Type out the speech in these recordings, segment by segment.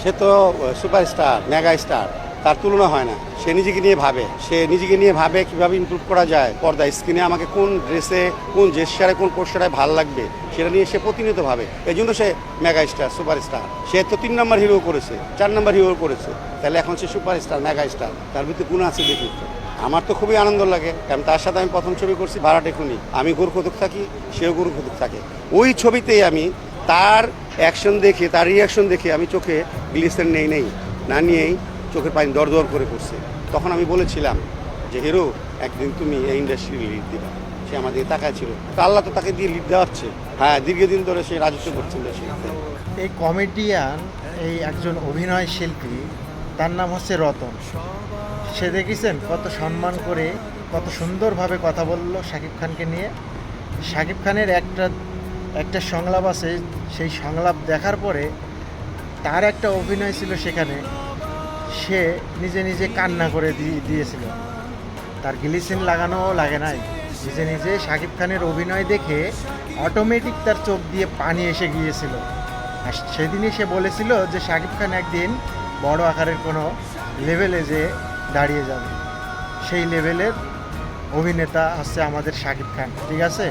সে তো superstar, mega star, তার তুলনা হয় না। সে নিজেকে নিয়ে ভাবে কিভাবে ইমপ্রুভ করা যায়। পর্দা স্ক্রিনে আমাকে কোন ড্রেসে, কোন জেস্টারে, কোন পোস্টারে ভালো লাগবে সেটা নিয়ে সে প্রতিনিয়ত ভাবে। এই জন্য সে মেগা স্টার, সুপারস্টার। সে তো 3 নম্বর হিরো করেছে, 4 নম্বর হিরো করেছে, তাহলে এখন সে সুপারস্টার, মেগা স্টার। তার ভিতরে গুণ আছে দেখি। আমার তো খুবই আনন্দ লাগে, কারণ তার সাথে আমি প্রথম ছবি করছি ভাড়াটে খুনি। আমি গোরখোদক থাকি, সেও গোরখোদক থাকে। ওই ছবিতেই আমি তার অ্যাকশন দেখে, তার রিয়াকশন দেখে আমি চোখে গ্লিসারিন নেই না নিয়েই চোখের পানি দর করে পড়ছে। তখন আমি বলেছিলাম যে হিরো, একদিন তুমি এই ইন্ডাস্ট্রি লিড দিবা। সে আমাদের তাকায় ছিল, তো আল্লাহ তো তাকে দিয়ে লিড দেওয়াচ্ছে। হ্যাঁ, দীর্ঘদিন ধরে সে রাজত্ব করছে ইন্ডাস্ট্রিতে। এই কমেডিয়ান, এই একজন অভিনয় শিল্পী, তার নাম হচ্ছে রতন। সে দেখেছেন কত সম্মান করে, কত সুন্দরভাবে কথা বললো শাকিব খানকে নিয়ে। শাকিব খানের একটা সংলাপ আছে, সেই সংলাপ দেখার পরে তার একটা অভিনয় ছিল সেখানে, সে নিজে কান্না করে দিয়েছিল। তার গ্লিসিন লাগানোও লাগে নাই, নিজে শাকিব খানের অভিনয় দেখে অটোমেটিক তার চোখ দিয়ে পানি এসে গিয়েছিল। আর সেদিনই সে বলেছিল যে শাকিব খান একদিন বড় আকারের কোনো লেভেলে যে দাঁড়িয়ে যাবে। সেই লেভেলের অভিনেতা হচ্ছে আমাদের শাকিব খান। ঠিক আছে,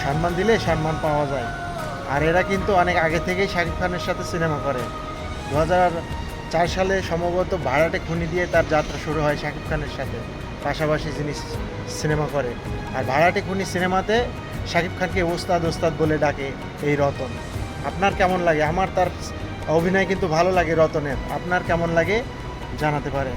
সম্মান দিলে সম্মান পাওয়া যায়। আর এরা কিন্তু অনেক আগে থেকেই শাকিব খানের সাথে সিনেমা করে। 2004 সালে সম্ভবত ভাড়াটে খুনি দিয়ে তার যাত্রা শুরু হয় শাকিব খানের সাথে, পাশাপাশি যিনি সিনেমা করে। আর ভাড়াটে খুনি সিনেমাতে শাকিব খানকে ওস্তাদ বলে ডাকে এই রতন। আপনার কেমন লাগে? আমার তার অভিনয় কিন্তু ভালো লাগে রতনের। আপনার কেমন লাগে জানাতে পারেন।